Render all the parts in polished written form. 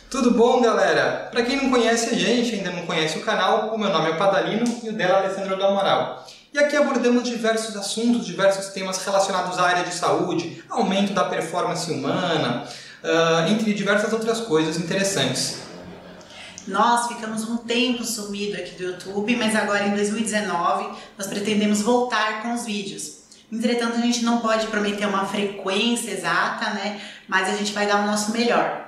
Tudo bom, galera? Para quem não conhece a gente, ainda não conhece o canal, o meu nome é Padalino e o dela é Alessandro do Amaral. E aqui abordamos diversos assuntos, diversos temas relacionados à área de saúde, aumento da performance humana, entre diversas outras coisas interessantes. Nós ficamos um tempo sumido aqui do YouTube, mas agora em 2019 nós pretendemos voltar com os vídeos. Entretanto, a gente não pode prometer uma frequência exata, né? Mas a gente vai dar o nosso melhor.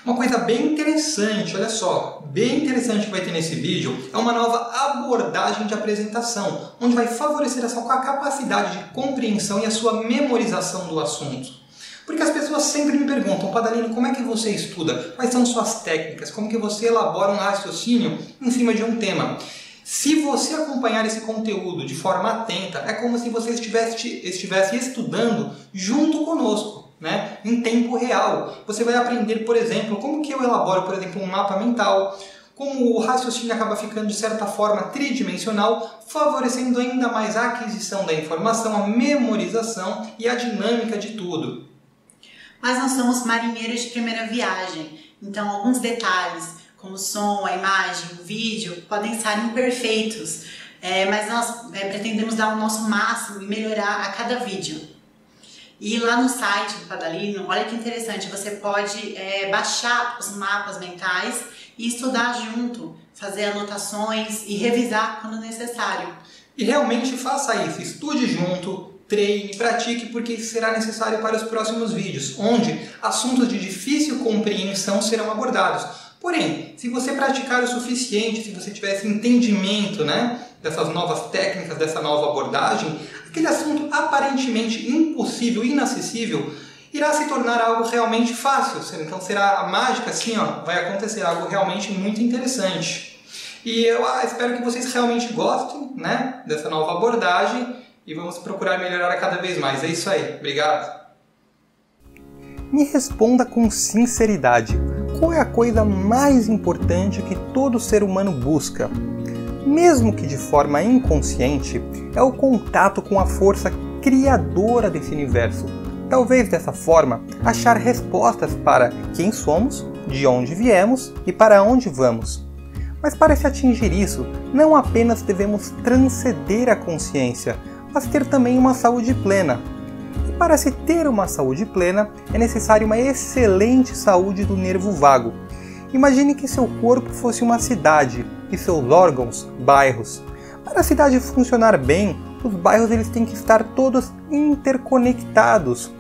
Uma coisa bem interessante, olha só, bem interessante que vai ter nesse vídeo é uma nova abordagem de apresentação, onde vai favorecer a sua capacidade de compreensão e a sua memorização do assunto. Porque as pessoas sempre me perguntam, Padalino, como é que você estuda? Quais são suas técnicas? Como que você elabora um raciocínio em cima de um tema? Se você acompanhar esse conteúdo de forma atenta, é como se você estivesse estudando junto conosco, né? Em tempo real. Você vai aprender, por exemplo, como que eu elaboro, por exemplo, um mapa mental, como o raciocínio acaba ficando de certa forma tridimensional, favorecendo ainda mais a aquisição da informação, a memorização e a dinâmica de tudo. Mas nós somos marinheiros de primeira viagem, então alguns detalhes, como o som, a imagem, o vídeo, podem estar imperfeitos, mas nós pretendemos dar o nosso máximo e melhorar a cada vídeo. E lá no site do Padalino, olha que interessante, você pode baixar os mapas mentais e estudar junto, fazer anotações e revisar quando necessário. E realmente faça isso, estude junto, treine, pratique, porque isso será necessário para os próximos vídeos, onde assuntos de difícil compreensão serão abordados. Porém, se você praticar o suficiente, se você tiver esse entendimento, né, dessas novas técnicas, dessa nova abordagem, aquele assunto aparentemente impossível, inacessível, irá se tornar algo realmente fácil. Então será a mágica, assim, vai acontecer algo realmente muito interessante. E eu espero que vocês realmente gostem, né, dessa nova abordagem e vamos procurar melhorar a cada vez mais. É isso aí. Obrigado. Me responda com sinceridade. Qual é a coisa mais importante que todo ser humano busca? Mesmo que de forma inconsciente, é o contato com a força criadora desse universo. Talvez dessa forma, achar respostas para quem somos, de onde viemos e para onde vamos. Mas para se atingir isso, não apenas devemos transcender a consciência, mas ter também uma saúde plena. E para se ter uma saúde plena, é necessário uma excelente saúde do nervo vago. Imagine que seu corpo fosse uma cidade e seus órgãos, bairros. Para a cidade funcionar bem, os bairros eles têm que estar todos interconectados.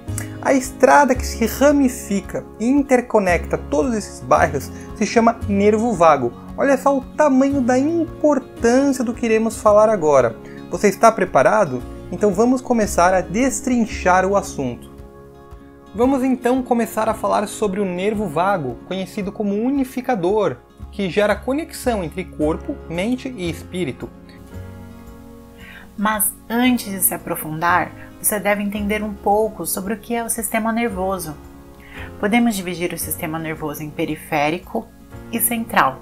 A estrada que se ramifica e interconecta todos esses bairros se chama nervo vago. Olha só o tamanho da importância do que iremos falar agora. Você está preparado? Então vamos começar a destrinchar o assunto. Vamos então começar a falar sobre o nervo vago, conhecido como unificador, que gera conexão entre corpo, mente e espírito. Mas antes de se aprofundar, você deve entender um pouco sobre o que é o sistema nervoso. Podemos dividir o sistema nervoso em periférico e central.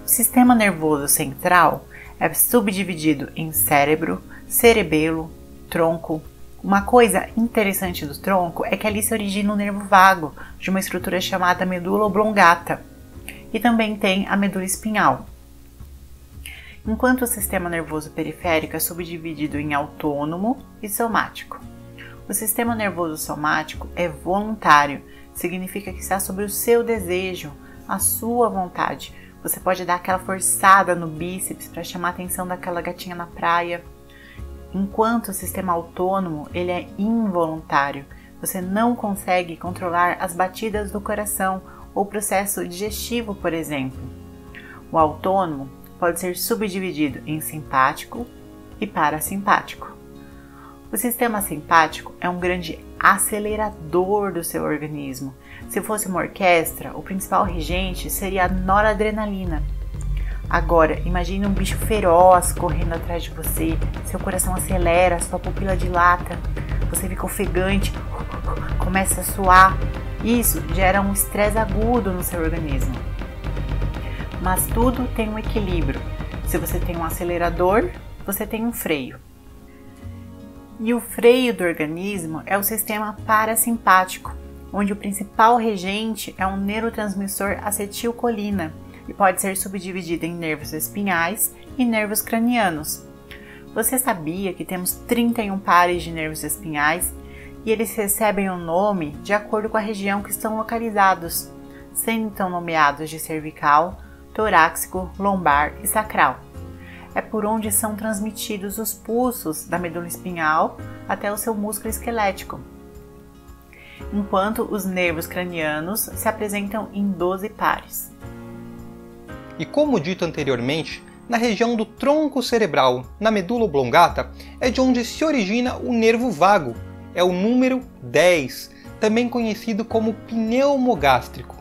O sistema nervoso central é subdividido em cérebro, cerebelo, tronco. Uma coisa interessante do tronco é que ali se origina o nervo vago, de uma estrutura chamada medula oblongata, e também tem a medula espinhal. Enquanto o sistema nervoso periférico é subdividido em autônomo e somático. O sistema nervoso somático é voluntário, significa que está sob o seu desejo, a sua vontade. Você pode dar aquela forçada no bíceps para chamar a atenção daquela gatinha na praia. Enquanto o sistema autônomo, ele é involuntário. Você não consegue controlar as batidas do coração ou o processo digestivo, por exemplo. O autônomo pode ser subdividido em simpático e parasimpático. O sistema simpático é um grande acelerador do seu organismo. Se fosse uma orquestra, o principal regente seria a noradrenalina. Agora, imagine um bicho feroz correndo atrás de você, seu coração acelera, sua pupila dilata, você fica ofegante, começa a suar. Isso gera um estresse agudo no seu organismo. Mas tudo tem um equilíbrio. Se você tem um acelerador, você tem um freio. E o freio do organismo é o sistema parasimpático. onde o principal regente é um neurotransmissor acetilcolina e pode ser subdividido em nervos espinhais e nervos cranianos. Você sabia que temos 31 pares de nervos espinhais e eles recebem o nome de acordo com a região que estão localizados, sendo então nomeados de cervical, torácico, lombar e sacral. É por onde são transmitidos os pulsos da medula espinhal até o seu músculo esquelético, enquanto os nervos cranianos se apresentam em 12 pares. E como dito anteriormente, na região do tronco cerebral, na medula oblongata, é de onde se origina o nervo vago, é o número 10, também conhecido como pneumogástrico.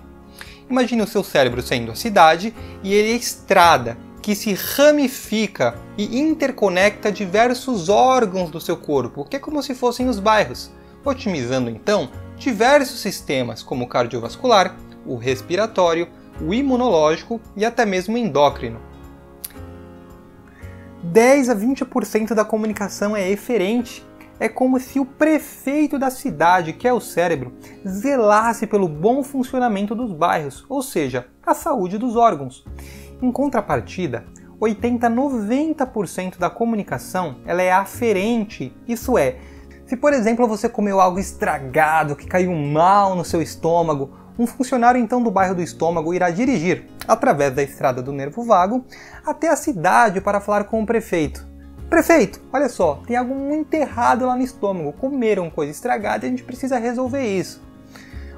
Imagine o seu cérebro sendo a cidade e ele é a estrada, que se ramifica e interconecta diversos órgãos do seu corpo, que é como se fossem os bairros, otimizando então diversos sistemas como o cardiovascular, o respiratório, o imunológico e até mesmo o endócrino. 10 a 20% da comunicação é eferente. É como se o prefeito da cidade, que é o cérebro, zelasse pelo bom funcionamento dos bairros, ou seja, a saúde dos órgãos. Em contrapartida, 80 a 90% da comunicação ela é aferente, isso é, se por exemplo você comeu algo estragado, que caiu mal no seu estômago, um funcionário então do bairro do estômago irá dirigir, através da estrada do nervo vago, até a cidade para falar com o prefeito. Prefeito, olha só, tem algo muito errado lá no estômago, comeram coisa estragada e a gente precisa resolver isso.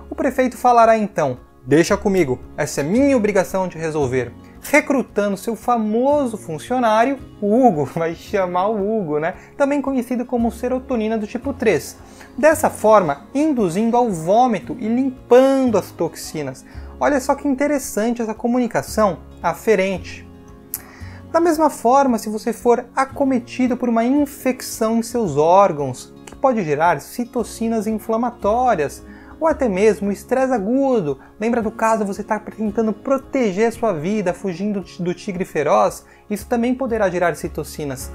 O prefeito falará então, deixa comigo, essa é minha obrigação de resolver. Recrutando seu famoso funcionário, o Hugo, vai chamar o Hugo, né? Também conhecido como serotonina do tipo 3. Dessa forma, induzindo ao vômito e limpando as toxinas. Olha só que interessante essa comunicação aferente. Da mesma forma, se você for acometido por uma infecção em seus órgãos, que pode gerar citocinas inflamatórias, ou até mesmo estresse agudo. Lembra do caso você está tentando proteger sua vida, fugindo do tigre feroz? Isso também poderá gerar citocinas.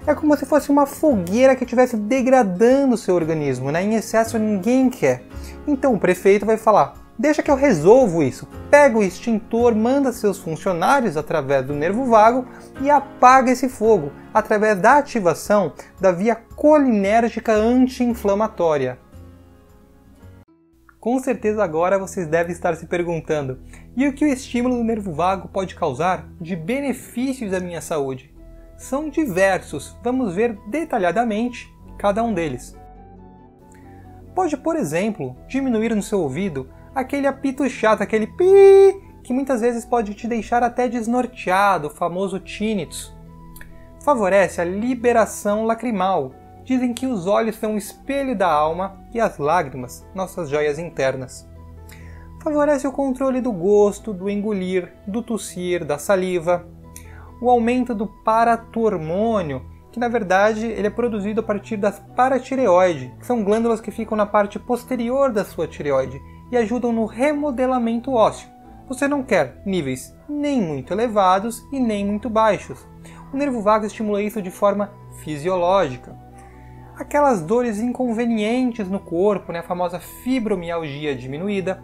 É como se fosse uma fogueira que estivesse degradando o seu organismo, né? Em excesso ninguém quer. Então o prefeito vai falar, deixa que eu resolvo isso. Pega o extintor, manda seus funcionários através do nervo vago e apaga esse fogo, através da ativação da via colinérgica anti-inflamatória. Com certeza agora vocês devem estar se perguntando, e o que o estímulo do nervo vago pode causar de benefícios à minha saúde? São diversos, vamos ver detalhadamente cada um deles. Pode, por exemplo, diminuir no seu ouvido aquele apito chato, aquele pi, que muitas vezes pode te deixar até desnorteado, o famoso tinnitus. Favorece a liberação lacrimal. Dizem que os olhos são o espelho da alma e as lágrimas, nossas joias internas. Favorece o controle do gosto, do engolir, do tossir, da saliva. O aumento do paratormônio, que na verdade ele é produzido a partir das paratireoide, que são glândulas que ficam na parte posterior da sua tireoide e ajudam no remodelamento ósseo. Você não quer níveis nem muito elevados e nem muito baixos. O nervo vago estimula isso de forma fisiológica. Aquelas dores inconvenientes no corpo, né, a famosa fibromialgia diminuída,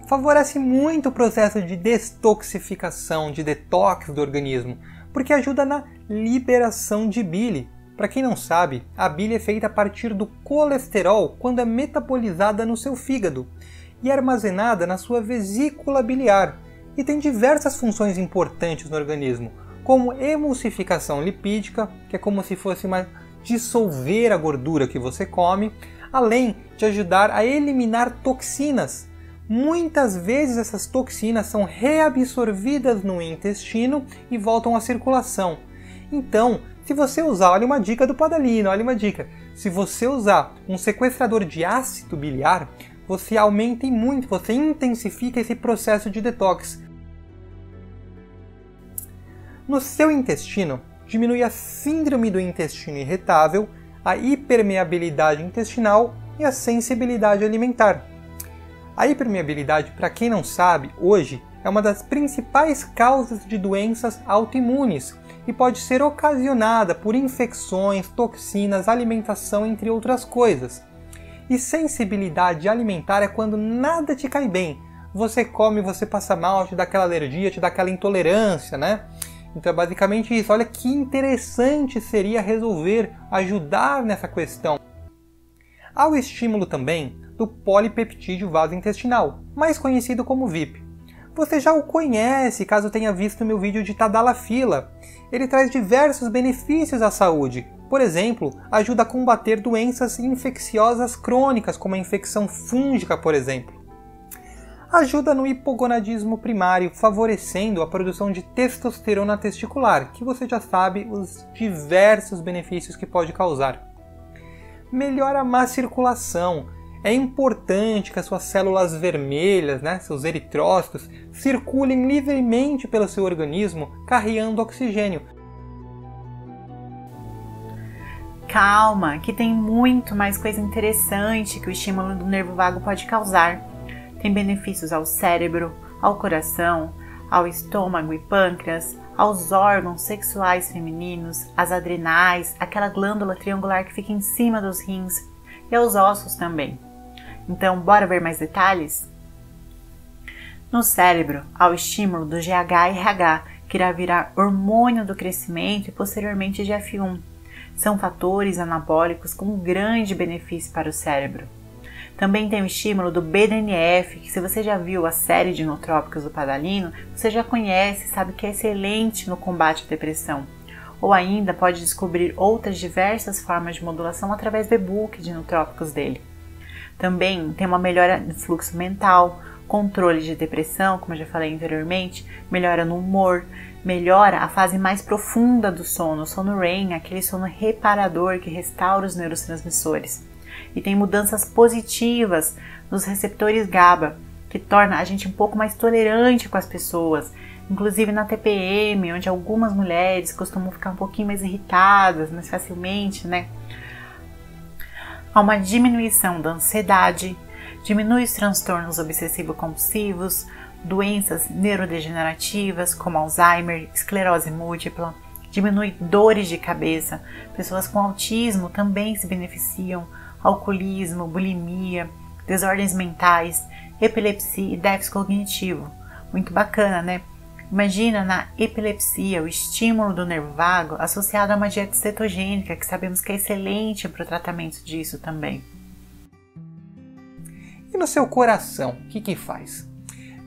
favorece muito o processo de detoxificação, de detox do organismo, porque ajuda na liberação de bile. Para quem não sabe, a bile é feita a partir do colesterol quando é metabolizada no seu fígado e é armazenada na sua vesícula biliar e tem diversas funções importantes no organismo, como emulsificação lipídica, que é como se fosse dissolver a gordura que você come, além de ajudar a eliminar toxinas. Muitas vezes essas toxinas são reabsorvidas no intestino e voltam à circulação. Então, se você usar, olha uma dica do Padalino, olha uma dica. Se você usar um sequestrador de ácido biliar, você aumenta muito, você intensifica esse processo de detox. No seu intestino, diminui a síndrome do intestino irritável, a hipermeabilidade intestinal e a sensibilidade alimentar. A hipermeabilidade, para quem não sabe, hoje é uma das principais causas de doenças autoimunes e pode ser ocasionada por infecções, toxinas, alimentação, entre outras coisas. E sensibilidade alimentar é quando nada te cai bem. Você come, você passa mal, te dá aquela alergia, te dá aquela intolerância, né? Então é basicamente isso. Olha que interessante seria resolver, ajudar nessa questão. Há o estímulo também do polipeptídeo vasointestinal, mais conhecido como VIP. Você já o conhece caso tenha visto meu vídeo de Tadalafila. Ele traz diversos benefícios à saúde. Por exemplo, ajuda a combater doenças infecciosas crônicas, como a infecção fúngica, por exemplo. Ajuda no hipogonadismo primário, favorecendo a produção de testosterona testicular, que você já sabe os diversos benefícios que pode causar. Melhora a má circulação. É importante que as suas células vermelhas, seus eritrócitos, circulem livremente pelo seu organismo, carregando oxigênio. Calma, que tem muito mais coisa interessante que o estímulo do nervo vago pode causar. Tem benefícios ao cérebro, ao coração, ao estômago e pâncreas, aos órgãos sexuais femininos, às adrenais, aquela glândula triangular que fica em cima dos rins e aos ossos também. Então, bora ver mais detalhes? No cérebro, há o estímulo do GH-RH, que irá virar hormônio do crescimento e posteriormente GF1. São fatores anabólicos com grande benefício para o cérebro. Também tem o estímulo do BDNF, que se você já viu a série de nootrópicos do Padalino, você já conhece e sabe que é excelente no combate à depressão. Ou ainda pode descobrir outras diversas formas de modulação através do e-book de nootrópicos dele. Também tem uma melhora no fluxo mental, controle de depressão, como eu já falei anteriormente, melhora no humor, melhora a fase mais profunda do sono, o sono REM, aquele sono reparador que restaura os neurotransmissores. E tem mudanças positivas nos receptores GABA, que torna a gente um pouco mais tolerante com as pessoas, inclusive na TPM, onde algumas mulheres costumam ficar um pouquinho mais irritadas mais facilmente, Há uma diminuição da ansiedade, diminui os transtornos obsessivo-compulsivos, doenças neurodegenerativas como Alzheimer, esclerose múltipla, diminui dores de cabeça, pessoas com autismo também se beneficiam, alcoolismo, bulimia, desordens mentais, epilepsia e déficit cognitivo. Muito bacana, Imagina na epilepsia o estímulo do nervo vago associado a uma dieta cetogênica, que sabemos que é excelente para o tratamento disso também. E no seu coração, o que faz?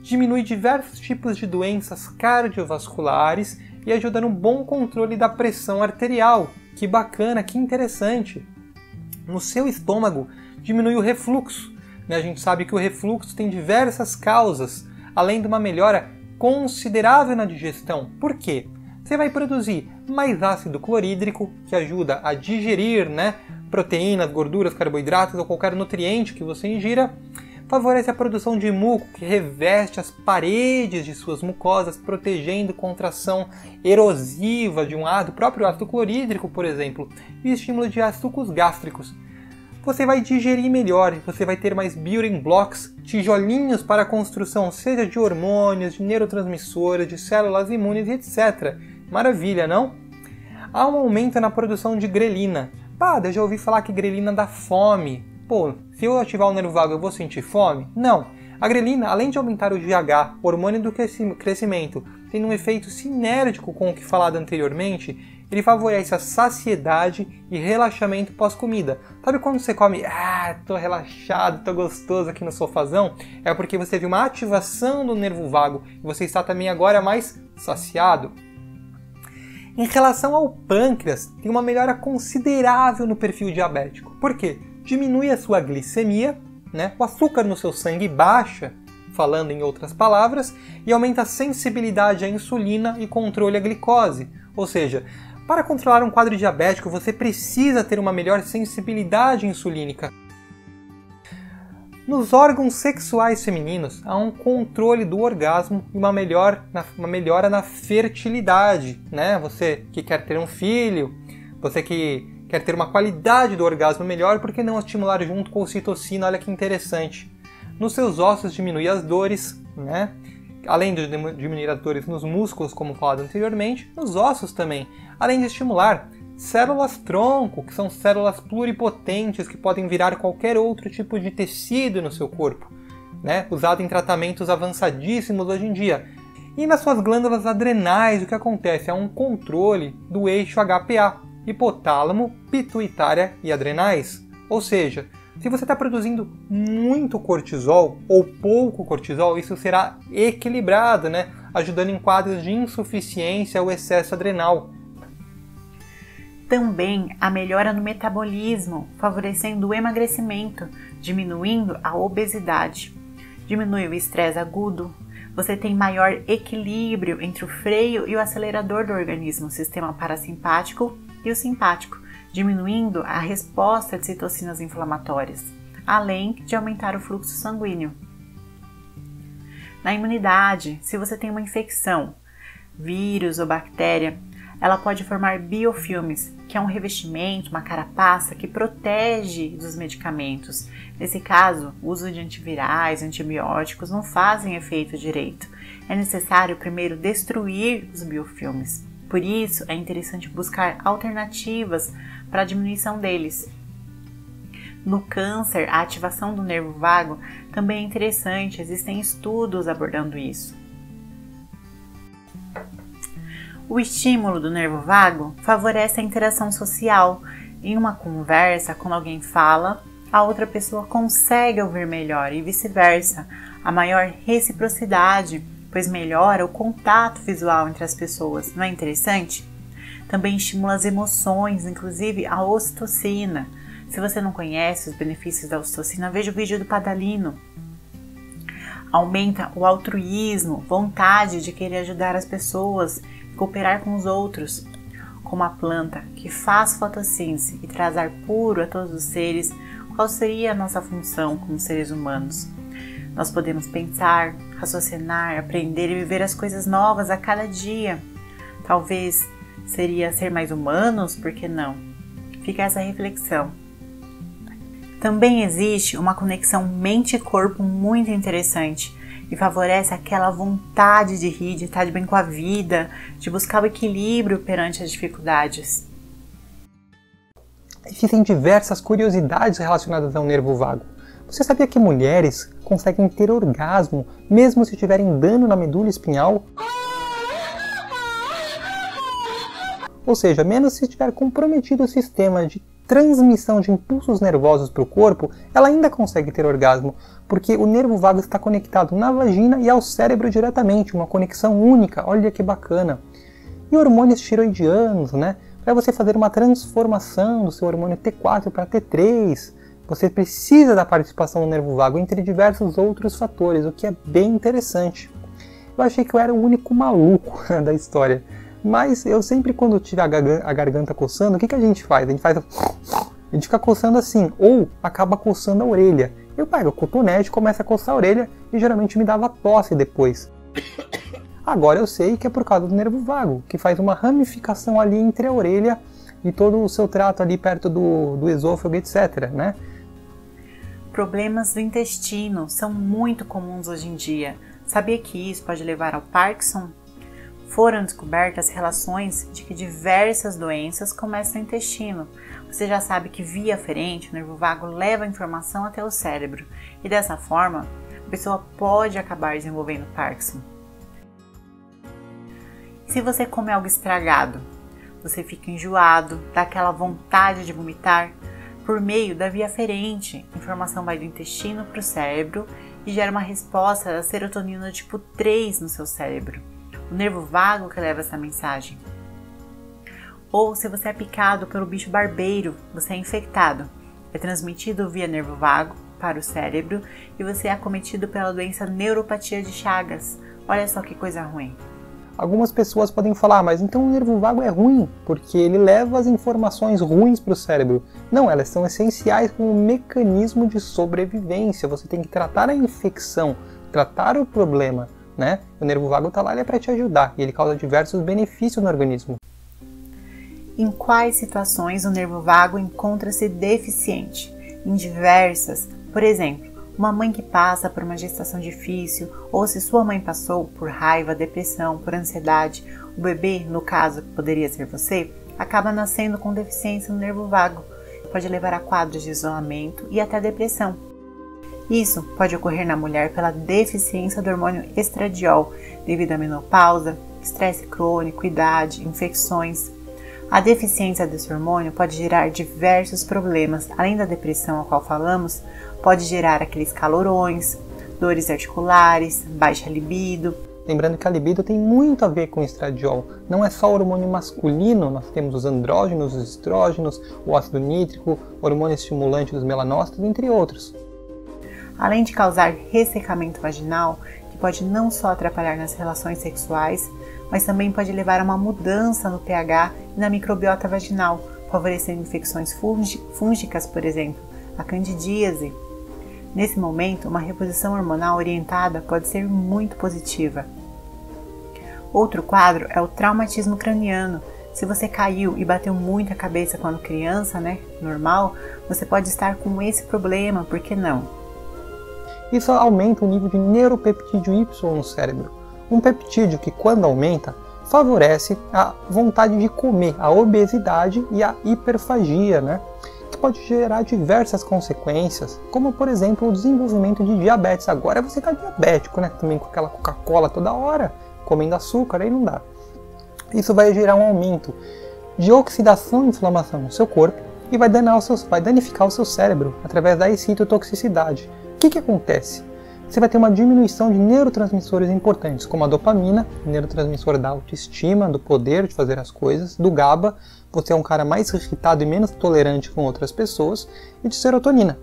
Diminui diversos tipos de doenças cardiovasculares e ajuda no bom controle da pressão arterial. Que bacana, que interessante! No seu estômago, diminui o refluxo. A gente sabe que o refluxo tem diversas causas, além de uma melhora considerável na digestão. Por quê? Você vai produzir mais ácido clorídrico, que ajuda a digerir proteínas, gorduras, carboidratos ou qualquer nutriente que você ingira. Favorece a produção de muco, que reveste as paredes de suas mucosas, protegendo contra a ação erosiva do próprio ácido clorídrico, por exemplo, e estímulo de sucos gástricos. Você vai digerir melhor, você vai ter mais building blocks, tijolinhos para a construção, seja de hormônios, de neurotransmissores, de células imunes, etc. Maravilha, não? Há um aumento na produção de grelina. Eu já ouvi falar que grelina dá fome. Se eu ativar o nervo vago eu vou sentir fome? Não. A grelina, além de aumentar o GH, hormônio do crescimento, tendo um efeito sinérgico com o que falado anteriormente, ele favorece a saciedade e relaxamento pós-comida. Sabe quando você come, tô relaxado, tô gostoso aqui no sofazão? É porque você viu uma ativação do nervo vago e você está também agora mais saciado. Em relação ao pâncreas, tem uma melhora considerável no perfil diabético. Por quê? Diminui a sua glicemia, o açúcar no seu sangue baixa, falando em outras palavras, e aumenta a sensibilidade à insulina e controle à glicose. Ou seja, para controlar um quadro diabético, você precisa ter uma melhor sensibilidade insulínica. Nos órgãos sexuais femininos, há um controle do orgasmo e uma melhora na fertilidade. Você que quer ter um filho, você que quer ter uma qualidade do orgasmo melhor, por que não estimular junto com ocitocina? Olha que interessante. Nos seus ossos diminui as dores, além de diminuir as dores nos músculos, como falado anteriormente, nos ossos também, além de estimular células-tronco, que são células pluripotentes que podem virar qualquer outro tipo de tecido no seu corpo, né? Usado em tratamentos avançadíssimos hoje em dia. E nas suas glândulas adrenais, o que acontece? É um controle do eixo HPA, hipotálamo, pituitária e adrenais. Ou seja, se você está produzindo muito cortisol ou pouco cortisol, isso será equilibrado, né? Ajudando em quadros de insuficiência ou excesso adrenal. Também a melhora no metabolismo, favorecendo o emagrecimento, diminuindo a obesidade. Diminui o estresse agudo, você tem maior equilíbrio entre o freio e o acelerador do organismo, o sistema parasimpático e o simpático, diminuindo a resposta de citocinas inflamatórias, além de aumentar o fluxo sanguíneo. Na imunidade, se você tem uma infecção, vírus ou bactéria, ela pode formar biofilmes, que é um revestimento, uma carapaça que protege dos medicamentos. Nesse caso, o uso de antivirais, antibióticos não fazem efeito direito. É necessário primeiro destruir os biofilmes. Por isso, é interessante buscar alternativas para a diminuição deles. No câncer, a ativação do nervo vago também é interessante, existem estudos abordando isso. O estímulo do nervo vago favorece a interação social. Em uma conversa, quando alguém fala, a outra pessoa consegue ouvir melhor e vice-versa. A maior reciprocidade, pois melhora o contato visual entre as pessoas. Não é interessante? Também estimula as emoções, inclusive a ocitocina. Se você não conhece os benefícios da ocitocina, veja o vídeo do Padalino. Aumenta o altruísmo, vontade de querer ajudar as pessoas, cooperar com os outros. Como a planta que faz fotossíntese e traz ar puro a todos os seres, qual seria a nossa função como seres humanos? Nós podemos pensar, raciocinar, aprender e viver as coisas novas a cada dia. Talvez seria ser mais humanos, por que não? Fica essa reflexão. Também existe uma conexão mente e corpo muito interessante e favorece aquela vontade de rir, de estar de bem com a vida, de buscar o equilíbrio perante as dificuldades. Existem diversas curiosidades relacionadas ao nervo vago. Você sabia que mulheres conseguem ter orgasmo mesmo se tiverem dano na medula espinhal? Ou seja, menos se tiver comprometido o sistema de transmissão de impulsos nervosos para o corpo, ela ainda consegue ter orgasmo, porque o nervo vago está conectado na vagina e ao cérebro diretamente, uma conexão única, olha que bacana. E hormônios tiroidianos, né? Para você fazer uma transformação do seu hormônio T4 para T3, você precisa da participação do nervo vago, entre diversos outros fatores, o que é bem interessante. Eu achei que eu era o único maluco da história. Mas eu sempre, quando tive a garganta coçando, o que a gente faz? A gente fica coçando assim, ou acaba coçando a orelha. Eu pego o cotonete, começo a coçar a orelha e geralmente me dava tosse depois. Agora eu sei que é por causa do nervo vago, que faz uma ramificação ali entre a orelha e todo o seu trato ali perto do esôfago, etc, né? Problemas do intestino são muito comuns hoje em dia. Sabia que isso pode levar ao Parkinson? Foram descobertas relações de que diversas doenças começam no intestino. Você já sabe que via aferente, o nervo vago leva a informação até o cérebro e dessa forma a pessoa pode acabar desenvolvendo Parkinson. Se você come algo estragado, você fica enjoado, dá aquela vontade de vomitar, por meio da via aferente, a informação vai do intestino para o cérebro e gera uma resposta da serotonina tipo 3 no seu cérebro. O nervo vago que leva essa mensagem. Ou se você é picado pelo bicho barbeiro, você é infectado. É transmitido via nervo vago para o cérebro e você é acometido pela doença neuropatia de Chagas. Olha só que coisa ruim. Algumas pessoas podem falar, mas então o nervo vago é ruim, porque ele leva as informações ruins para o cérebro. Não, elas são essenciais como um mecanismo de sobrevivência. Você tem que tratar a infecção, tratar o problema, né? O nervo vago está lá, ele é para te ajudar e ele causa diversos benefícios no organismo. Em quais situações o nervo vago encontra-se deficiente? Em diversas. Por exemplo, uma mãe que passa por uma gestação difícil, ou se sua mãe passou por raiva, depressão, por ansiedade, o bebê, no caso que poderia ser você, acaba nascendo com deficiência no nervo vago. Pode levar a quadros de isolamento e até depressão. Isso pode ocorrer na mulher pela deficiência do hormônio estradiol, devido à menopausa, estresse crônico, idade, infecções. A deficiência desse hormônio pode gerar diversos problemas. Além da depressão a qual falamos, pode gerar aqueles calorões, dores articulares, baixa libido. Lembrando que a libido tem muito a ver com o estradiol. Não é só o hormônio masculino, nós temos os andrógenos, os estrógenos, o ácido nítrico, o hormônio estimulante dos melanócitos, entre outros. Além de causar ressecamento vaginal, que pode não só atrapalhar nas relações sexuais, mas também pode levar a uma mudança no pH e na microbiota vaginal, favorecendo infecções fúngicas, por exemplo, a candidíase. Nesse momento, uma reposição hormonal orientada pode ser muito positiva. Outro quadro é o traumatismo craniano. Se você caiu e bateu muito a cabeça quando criança, normal, você pode estar com esse problema, por que não? Isso aumenta o nível de neuropeptídeo Y no cérebro. Um peptídeo que, quando aumenta, favorece a vontade de comer, a obesidade e a hiperfagia, que pode gerar diversas consequências, como por exemplo o desenvolvimento de diabetes. Agora você está diabético, também com aquela Coca-Cola toda hora, comendo açúcar, aí não dá. Isso vai gerar um aumento de oxidação e inflamação no seu corpo e vai danificar o seu cérebro através da excitotoxicidade. O que acontece? Você vai ter uma diminuição de neurotransmissores importantes, como a dopamina, neurotransmissor da autoestima, do poder de fazer as coisas, do GABA, você é um cara mais irritado e menos tolerante com outras pessoas, e de serotonina.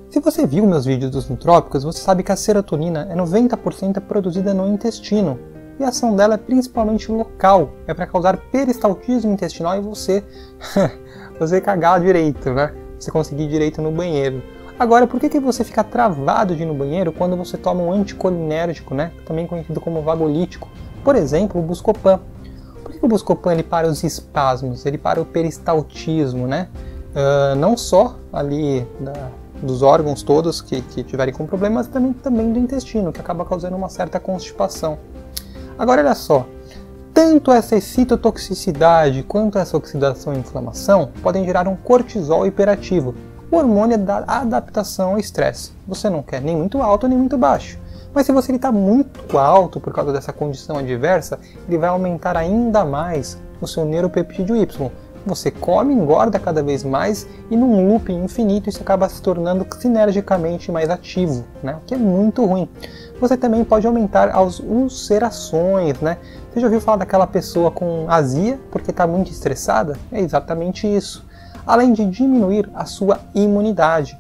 Se você viu meus vídeos dos nootrópicos, você sabe que a serotonina é 90% produzida no intestino, e a ação dela é principalmente local, é para causar peristaltismo intestinal e você cagar direito, você conseguir direito no banheiro. Agora, por que você fica travado de ir no banheiro quando você toma um anticolinérgico, também conhecido como vagolítico? Por exemplo, o Buscopan. Por que o Buscopan ele para os espasmos, ele para o peristaltismo, não só ali dos órgãos todos que tiverem com problemas, mas também do intestino, que acaba causando uma certa constipação. Agora, olha só, tanto essa excitotoxicidade quanto essa oxidação e inflamação podem gerar um cortisol hiperativo. O hormônio da adaptação ao estresse. Você não quer nem muito alto nem muito baixo. Mas se você está muito alto por causa dessa condição adversa, ele vai aumentar ainda mais o seu neuropeptídeo Y. Você come, engorda cada vez mais e num looping infinito isso acaba se tornando sinergicamente mais ativo, o que é muito ruim. Você também pode aumentar as ulcerações, Você já ouviu falar daquela pessoa com azia porque está muito estressada? É exatamente isso. Além de diminuir a sua imunidade.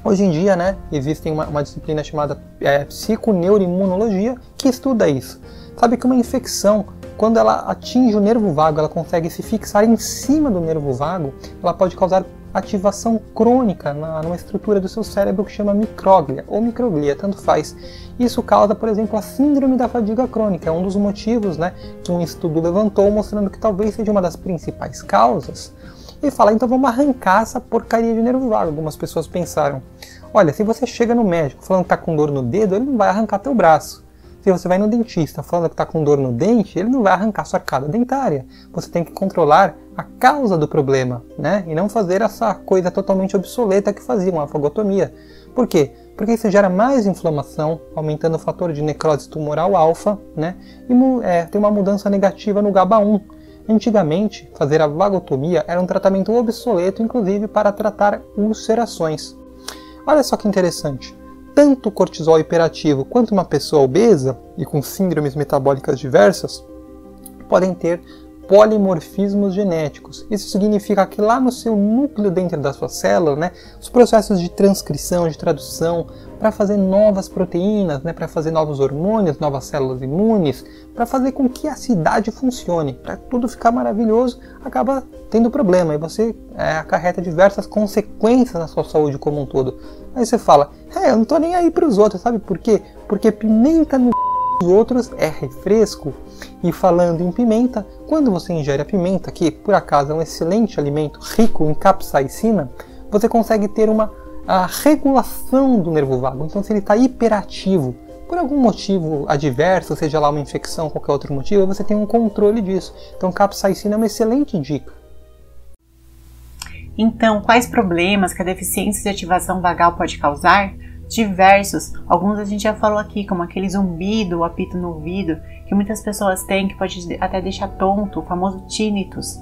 Hoje em dia, existe uma disciplina chamada psiconeuroimunologia que estuda isso. Sabe que uma infecção, quando ela atinge o nervo vago, ela consegue se fixar em cima do nervo vago, ela pode causar ativação crônica numa estrutura do seu cérebro que chama micróglia, ou microglia, tanto faz. Isso causa, por exemplo, a síndrome da fadiga crônica. É um dos motivos que um estudo levantou, mostrando que talvez seja uma das principais causas. E fala, então vamos arrancar essa porcaria de nervo vago. Algumas pessoas pensaram, olha, se você chega no médico falando que está com dor no dedo, ele não vai arrancar teu braço. Se você vai no dentista falando que está com dor no dente, ele não vai arrancar sua arcada dentária. Você tem que controlar a causa do problema, E não fazer essa coisa totalmente obsoleta que fazia, uma vagotomia. Por quê? Porque isso gera mais inflamação, aumentando o fator de necrose tumoral alfa, E tem uma mudança negativa no GABA1. Antigamente, fazer a vagotomia era um tratamento obsoleto, inclusive para tratar ulcerações. Olha só que interessante. Tanto o cortisol hiperativo quanto uma pessoa obesa e com síndromes metabólicas diversas podem ter polimorfismos genéticos. Isso significa que lá no seu núcleo dentro da sua célula, os processos de transcrição, de tradução, para fazer novas proteínas, para fazer novos hormônios, novas células imunes, para fazer com que a cidade funcione, para tudo ficar maravilhoso, acaba tendo problema e você acarreta diversas consequências na sua saúde como um todo. Aí você fala, eu não tô nem aí para os outros, sabe por quê? Porque pimenta no dos outros é refresco. E falando em pimenta, quando você ingere a pimenta, que por acaso é um excelente alimento rico em capsaicina, você consegue ter a regulação do nervo vago. Então se ele está hiperativo, por algum motivo adverso, seja lá uma infecção, qualquer outro motivo, você tem um controle disso. Então capsaicina é uma excelente dica. Então, quais problemas que a deficiência de ativação vagal pode causar? Diversos. Alguns a gente já falou aqui, como aquele zumbido ou apito no ouvido, que muitas pessoas têm, que pode até deixar tonto, o famoso tinnitus.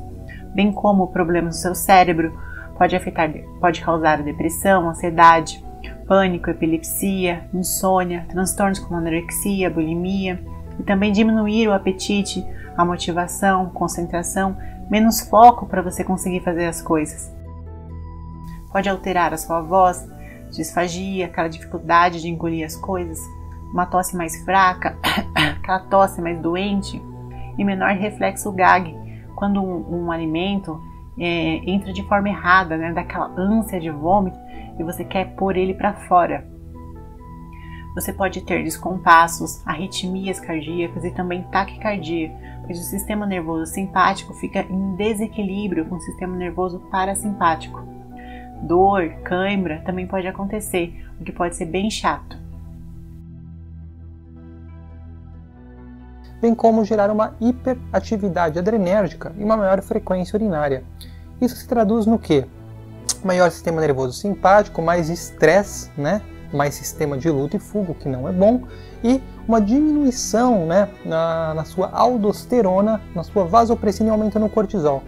Bem como problemas no seu cérebro, pode causar depressão, ansiedade, pânico, epilepsia, insônia, transtornos como anorexia, bulimia, e também diminuir o apetite, a motivação, concentração, menos foco para você conseguir fazer as coisas. Pode alterar a sua voz, disfagia, aquela dificuldade de engolir as coisas, uma tosse mais fraca, aquela tosse mais doente, e menor reflexo gag, quando um alimento entra de forma errada, né, daquela ânsia de vômito, e você quer pôr ele para fora. Você pode ter descompassos, arritmias cardíacas e também taquicardia, pois o sistema nervoso simpático fica em desequilíbrio com o sistema nervoso parasimpático. Dor, cãibra também pode acontecer, o que pode ser bem chato. Bem como gerar uma hiperatividade adrenérgica e uma maior frequência urinária. Isso se traduz no quê? Maior sistema nervoso simpático, mais estresse, né? Mais sistema de luta e fuga, que não é bom, e uma diminuição, né, na sua aldosterona, na sua vasopressina e aumento no cortisol.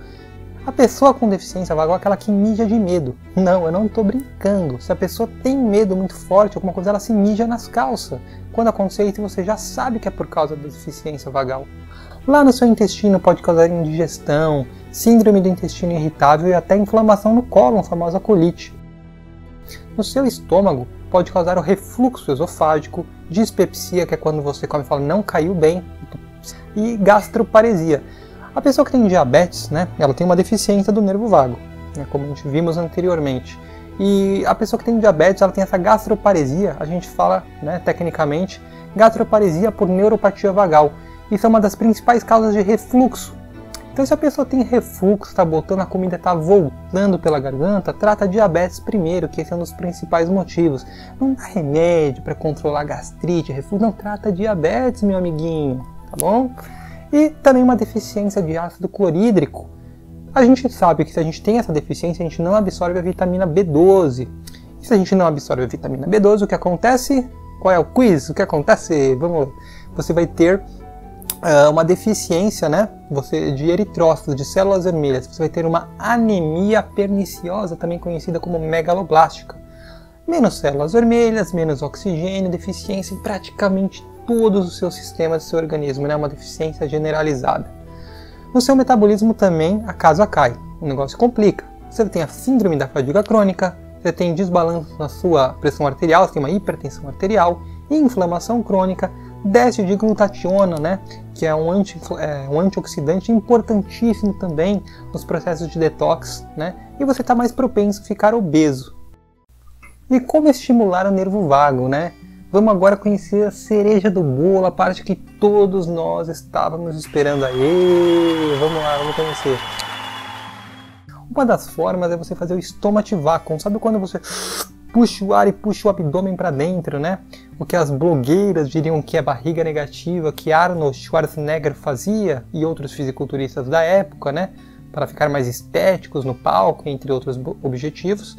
A pessoa com deficiência vagal é aquela que mija de medo. Não, eu não estou brincando. Se a pessoa tem medo muito forte, alguma coisa, ela se mija nas calças. Quando acontecer isso, você já sabe que é por causa da deficiência vagal. Lá no seu intestino pode causar indigestão, síndrome do intestino irritável e até inflamação no cólon, a famosa colite. No seu estômago pode causar o refluxo esofágico, dispepsia, que é quando você come e fala não caiu bem, e gastroparesia. A pessoa que tem diabetes, né, ela tem uma deficiência do nervo vago, né, como a gente vimos anteriormente. E a pessoa que tem diabetes, ela tem essa gastroparesia, a gente fala, né, tecnicamente, gastroparesia por neuropatia vagal. Isso é uma das principais causas de refluxo. Então, se a pessoa tem refluxo, está botando a comida, está voltando pela garganta, trata diabetes primeiro, que esse é um dos principais motivos. Não dá remédio para controlar gastrite, refluxo, não, trata diabetes, meu amiguinho, tá bom? E também uma deficiência de ácido clorídrico. A gente sabe que se a gente tem essa deficiência, a gente não absorve a vitamina B12. E se a gente não absorve a vitamina B12, o que acontece? Qual é o quiz? O que acontece? Vamos lá. Você vai ter uma deficiência, né, de eritrócitos, de células vermelhas. Você vai ter uma anemia perniciosa, também conhecida como megaloblástica. Menos células vermelhas, menos oxigênio, deficiência em praticamente todos os seus sistemas do seu organismo, né, uma deficiência generalizada. No seu metabolismo também a casa cai, o negócio complica. Você tem a síndrome da fadiga crônica, você tem desbalanço na sua pressão arterial, você tem uma hipertensão arterial, inflamação crônica, déficit de glutationa, né, que é um antioxidante importantíssimo também nos processos de detox, né, e você está mais propenso a ficar obeso. E como estimular o nervo vago, né? Vamos agora conhecer a cereja do bolo, a parte que todos nós estávamos esperando. Aê! Vamos lá, vamos conhecer. Uma das formas é você fazer o stomach vacuum. Sabe quando você puxa o ar e puxa o abdômen para dentro, né? O que as blogueiras diriam que é barriga negativa, que Arnold Schwarzenegger fazia e outros fisiculturistas da época, né? Para ficar mais estéticos no palco, entre outros objetivos.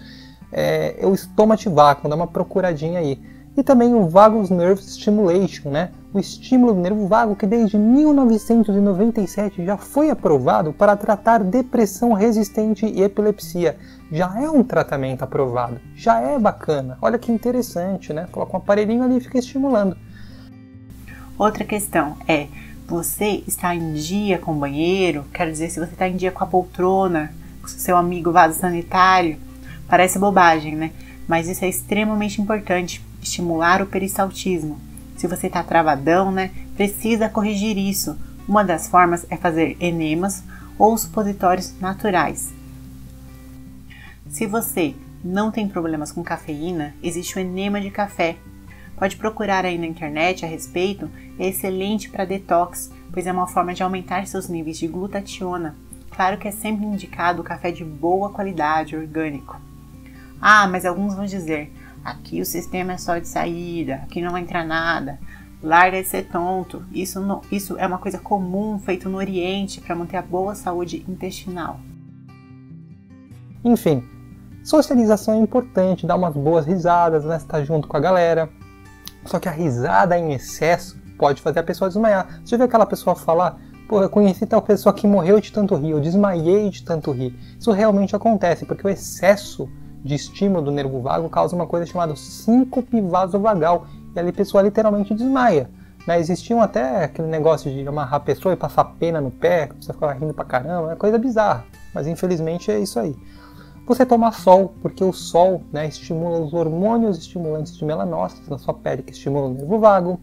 É o stomach vacuum, dá uma procuradinha aí. E também o Vagus Nerve Stimulation, né? O estímulo do nervo vago, que desde 1997 já foi aprovado para tratar depressão resistente e epilepsia. Já é um tratamento aprovado, já é bacana. Olha que interessante, né? Coloca um aparelhinho ali e fica estimulando. Outra questão é, você está em dia com o banheiro? Quero dizer, se você está em dia com a poltrona, com o seu amigo vaso sanitário, parece bobagem, né? Mas isso é extremamente importante, estimular o peristaltismo. Se você está travadão, né, precisa corrigir isso. Uma das formas é fazer enemas ou supositórios naturais. Se você não tem problemas com cafeína, existe o enema de café. Pode procurar aí na internet a respeito, é excelente para detox, pois é uma forma de aumentar seus níveis de glutationa. Claro que é sempre indicado o café de boa qualidade, orgânico. Ah, mas alguns vão dizer, aqui o sistema é só de saída, aqui não entra nada, larga de ser tonto. Isso é uma coisa comum, feito no Oriente, para manter a boa saúde intestinal. Enfim, socialização é importante, dar umas boas risadas, né? Estar junto com a galera. Só que a risada em excesso pode fazer a pessoa desmaiar. Você já viu aquela pessoa falar: pô, eu conheci tal pessoa que morreu de tanto rir, eu desmaiei de tanto rir. Isso realmente acontece, porque o excesso de estímulo do nervo vago causa uma coisa chamada síncope vasovagal, e ali a pessoa literalmente desmaia. Né? Existiam até aquele negócio de amarrar a pessoa e passar pena no pé, que você ficava rindo pra caramba, é coisa bizarra, mas infelizmente é isso aí. Você toma sol, porque o sol, né, estimula os hormônios estimulantes de melanócitos na sua pele, que estimulam o nervo vago.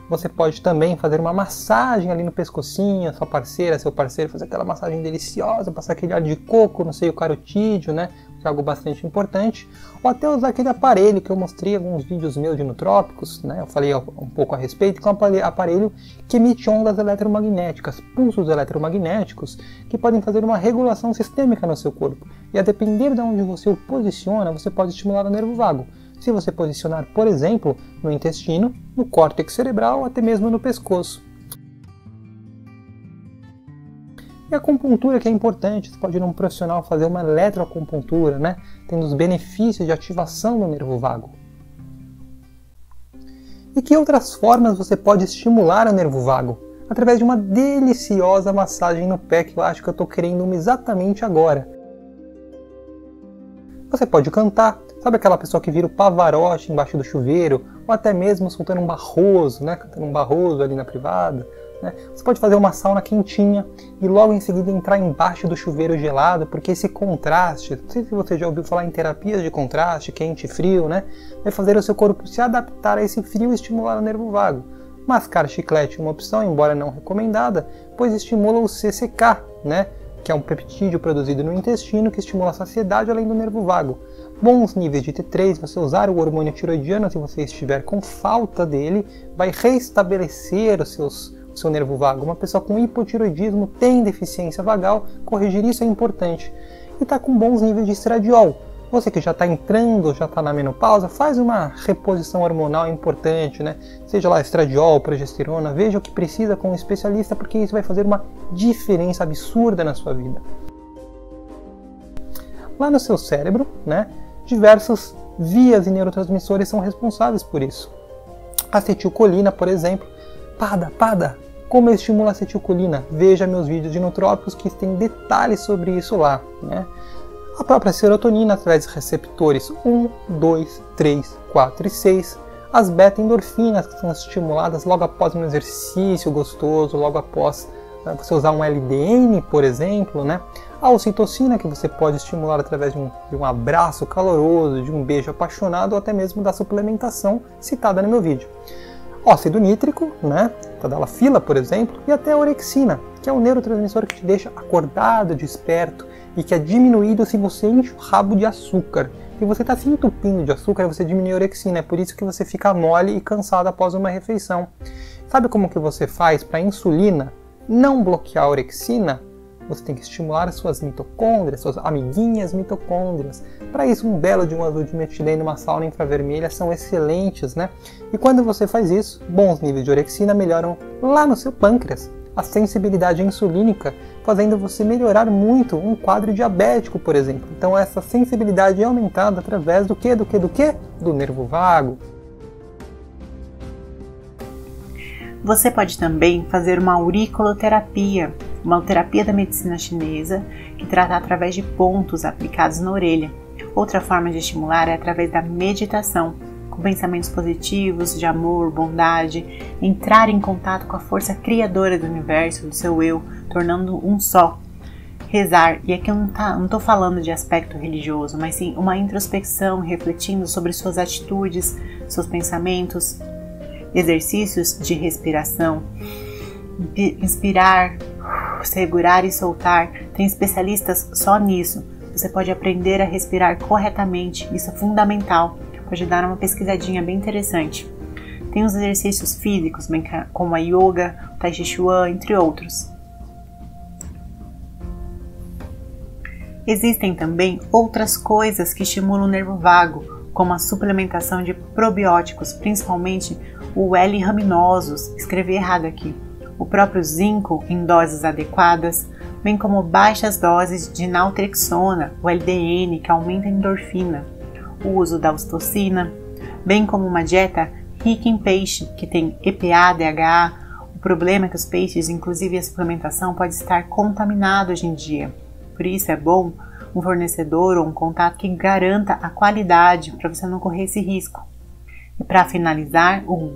Você pode também fazer uma massagem ali no pescocinho, sua parceira, seu parceiro, fazer aquela massagem deliciosa, passar aquele ar de coco no seio carotídeo, né? Que é algo bastante importante. Ou até usar aquele aparelho que eu mostrei em alguns vídeos meus de Nutrópicos, né? Eu falei um pouco a respeito, que é um aparelho que emite ondas eletromagnéticas, pulsos eletromagnéticos, que podem fazer uma regulação sistêmica no seu corpo. E a depender de onde você o posiciona, você pode estimular o nervo vago. Se você posicionar, por exemplo, no intestino, no córtex cerebral ou até mesmo no pescoço. E a acupuntura, que é importante, você pode ir num profissional fazer uma eletroacupuntura, né? Tendo os benefícios de ativação do nervo vago. E que outras formas você pode estimular o nervo vago? Através de uma deliciosa massagem no pé, que eu acho que eu estou querendo uma exatamente agora. Você pode cantar. Sabe aquela pessoa que vira o Pavarotti embaixo do chuveiro? Ou até mesmo soltando um Barroso, né? Cantando um Barroso ali na privada. Né? Você pode fazer uma sauna quentinha e logo em seguida entrar embaixo do chuveiro gelado, porque esse contraste, não sei se você já ouviu falar em terapias de contraste, quente e frio, né? Vai fazer o seu corpo se adaptar a esse frio e estimular o nervo vago. Mascar chiclete é uma opção, embora não recomendada, pois estimula o CCK, né? Que é um peptídeo produzido no intestino que estimula a saciedade além do nervo vago. Bons níveis de T3, você usar o hormônio tiroidiano, se você estiver com falta dele, vai restabelecer o seu nervo vago. Uma pessoa com hipotiroidismo tem deficiência vagal, corrigir isso é importante. E está com bons níveis de estradiol. Você que já está entrando, já está na menopausa, faz uma reposição hormonal importante, né? Seja lá estradiol, progesterona, veja o que precisa com um especialista, porque isso vai fazer uma diferença absurda na sua vida. Lá no seu cérebro, né, diversas vias e neurotransmissores são responsáveis por isso. Acetilcolina, por exemplo. Pada, como eu estimulo a acetilcolina? Veja meus vídeos de Nutrópicos que tem detalhes sobre isso lá, né? A própria serotonina através de receptores 1, 2, 3, 4 e 6. As beta-endorfinas que são estimuladas logo após um exercício gostoso, logo após você usar um LDN, por exemplo, né? A ocitocina, que você pode estimular através de um abraço caloroso, de um beijo apaixonado ou até mesmo da suplementação citada no meu vídeo. Óxido nítrico, né? Tadalafila, por exemplo, e até a orexina, que é um neurotransmissor que te deixa acordado, desperto e que é diminuído se você enche o rabo de açúcar. Se você está se entupindo de açúcar, você diminui a orexina, é por isso que você fica mole e cansado após uma refeição. Sabe como que você faz para a insulina não bloquear a orexina? Você tem que estimular as suas mitocôndrias, suas amiguinhas mitocôndrias. Para isso, um belo de um azul de metilene e uma sauna infravermelha são excelentes, né? E quando você faz isso, bons níveis de orexina melhoram lá no seu pâncreas a sensibilidade insulínica, fazendo você melhorar muito um quadro diabético, por exemplo. Então essa sensibilidade é aumentada através do quê? Do nervo vago. Você pode também fazer uma auriculoterapia, uma terapia da medicina chinesa que trata através de pontos aplicados na orelha. Outra forma de estimular é através da meditação, com pensamentos positivos, de amor, bondade, entrar em contato com a força criadora do universo, do seu eu, tornando um só. Rezar, e aqui eu não estou falando de aspecto religioso, mas sim uma introspecção, refletindo sobre suas atitudes, seus pensamentos, exercícios de respiração, inspirar, segurar e soltar. Tem especialistas só nisso. Você pode aprender a respirar corretamente, isso é fundamental. Pode dar uma pesquisadinha bem interessante. Tem os exercícios físicos, como a yoga, o tai chi chuan, entre outros. Existem também outras coisas que estimulam o nervo vago, como a suplementação de probióticos, principalmente o L-raminosos, escrevi errado aqui, o próprio zinco em doses adequadas, bem como baixas doses de naltrexona, o LDN, que aumenta a endorfina, o uso da ocitocina, bem como uma dieta rica em peixe, que tem EPA, DHA. O problema é que os peixes, inclusive a suplementação, pode estar contaminado hoje em dia. Por isso é bom um fornecedor ou um contato que garanta a qualidade para você não correr esse risco. E para finalizar, o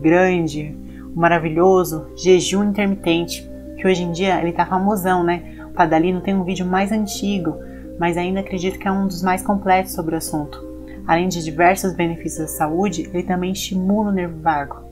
maravilhoso jejum intermitente, que hoje em dia ele tá famosão, né? O Padalino tem um vídeo mais antigo, mas ainda acredito que é um dos mais completos sobre o assunto. Além de diversos benefícios à saúde, ele também estimula o nervo vago.